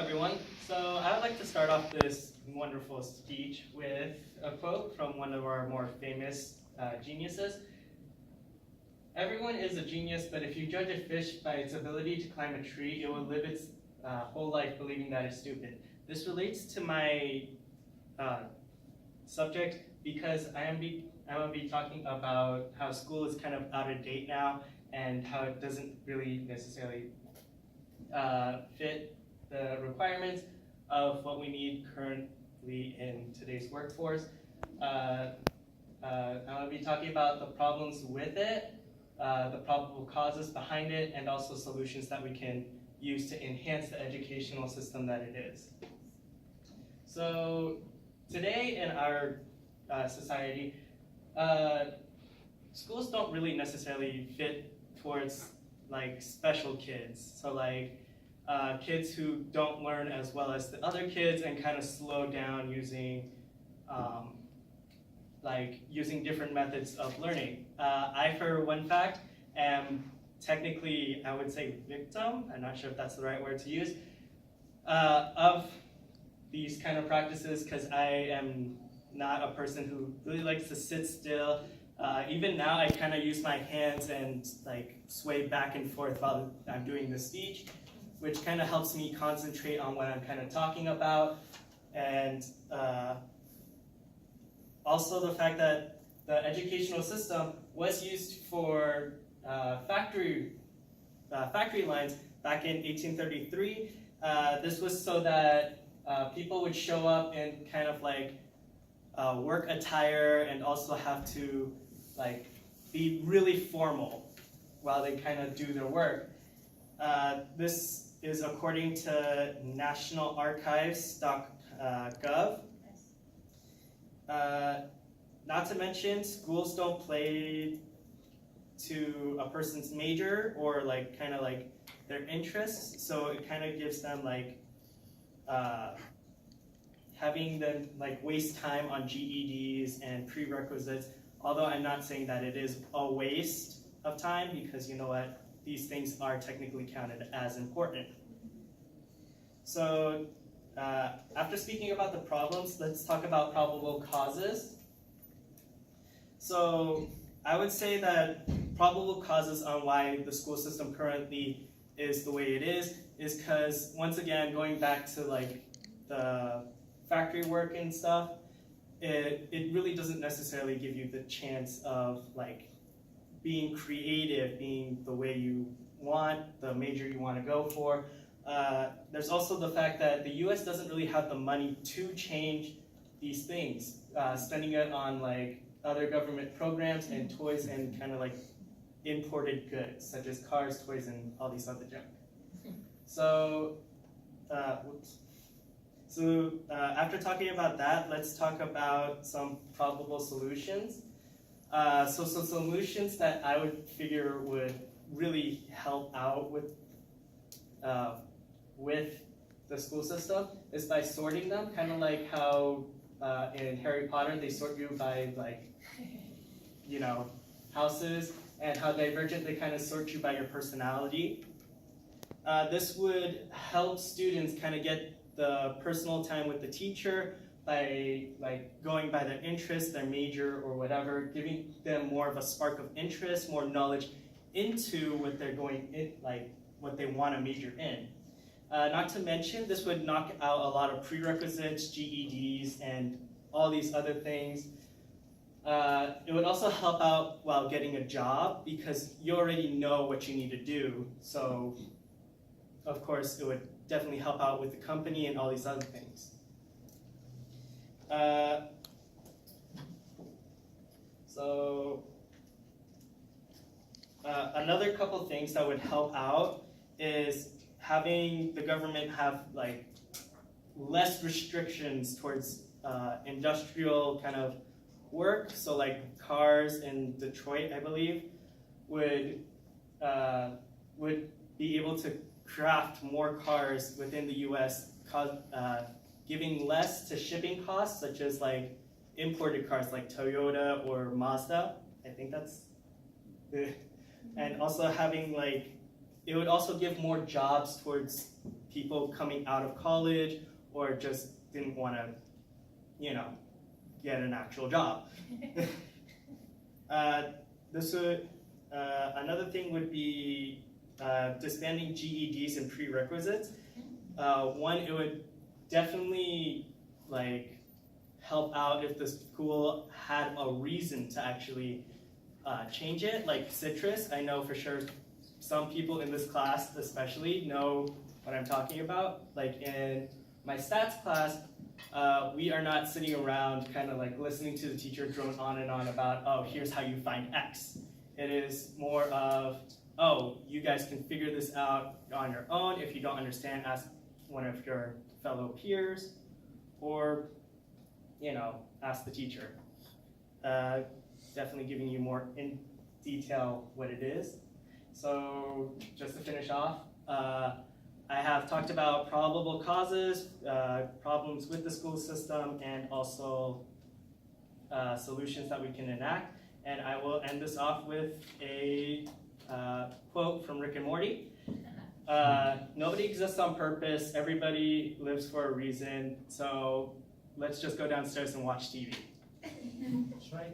everyone. So I would like to start off this wonderful speech with a quote from one of our more famous geniuses. Everyone is a genius, but if you judge a fish by its ability to climb a tree, it will live its whole life believing that it's stupid. This relates to my subject because I'm going to be talking about how school is kind of out of date now and how it doesn't really necessarily fit the requirements of what we need currently in today's workforce. I'm going to be talking about the problems with it, the probable causes behind it, and also solutions that we can use to enhance the educational system that it is. So today in our society, schools don't really necessarily fit towards like special kids. So like kids who don't learn as well as the other kids and kind of slow down using using different methods of learning. I, for one fact, am technically, I would say, victim, I'm not sure if that's the right word to use, of these kind of practices because I am not a person who really likes to sit still. Even now, I kind of use my hands and like sway back and forth while I'm doing the speech, which kind of helps me concentrate on what I'm kind of talking about. And also the fact that the educational system was used for factory lines back in 1833. This was so that people would show up in kind of like work attire and also have to like be really formal while they kind of do their work. This is according to nationalarchives.gov. Not to mention, schools don't play to a person's major or like kind of like their interests, so it kind of gives them like having them like waste time on GEDs and prerequisites. Although I'm not saying that it is a waste of time, because you know what, these things are technically counted as important. So after speaking about the problems, let's talk about probable causes. So I would say that probable causes on why the school system currently is the way it is because, once again, going back to like the factory work and stuff, it really doesn't necessarily give you the chance of like being creative, being the way you want, the major you want to go for. There's also the fact that the US doesn't really have the money to change these things, spending it on like other government programs and toys and kind of like imported goods, such as cars, toys, and all these other junk. So, after talking about that, let's talk about some probable solutions. So some solutions that I would figure would really help out with the school system is by sorting them, kind of like how in Harry Potter they sort you by like, you know, houses, and how Divergent they kind of sort you by your personality. This would help students kind of get the personal time with the teacher by like going by their interest, their major, or whatever, giving them more of a spark of interest, more knowledge into what they're going in, like what they want to major in. Not to mention, this would knock out a lot of prerequisites, GEDs, and all these other things. It would also help out while getting a job because you already know what you need to do. So, of course, it would definitely help out with the company and all these other things. Another couple things that would help out is having the government have like less restrictions towards industrial kind of work. So like cars in Detroit, I believe, would be able to craft more cars within the U.S., giving less to shipping costs, such as like imported cars like Toyota or Mazda. I think that's and also having like, it would also give more jobs towards people coming out of college or just didn't want to, you know, get an actual job. Another thing would be disbanding GEDs and prerequisites. One, it would definitely like help out if the school had a reason to actually change it, like citrus. I know for sure some people in this class especially know what I'm talking about. Like in my stats class, we are not sitting around kind of like listening to the teacher drone on and on about, oh, here's how you find X. It is more of, oh, you guys can figure this out on your own. If you don't understand, ask one of your fellow peers, or, you know, ask the teacher. Definitely giving you more in detail what it is. So just to finish off, I have talked about probable causes, problems with the school system, and also solutions that we can enact. And I will end this off with a quote from Rick and Morty. Nobody exists on purpose. Everybody lives for a reason. So let's just go downstairs and watch TV. That's right.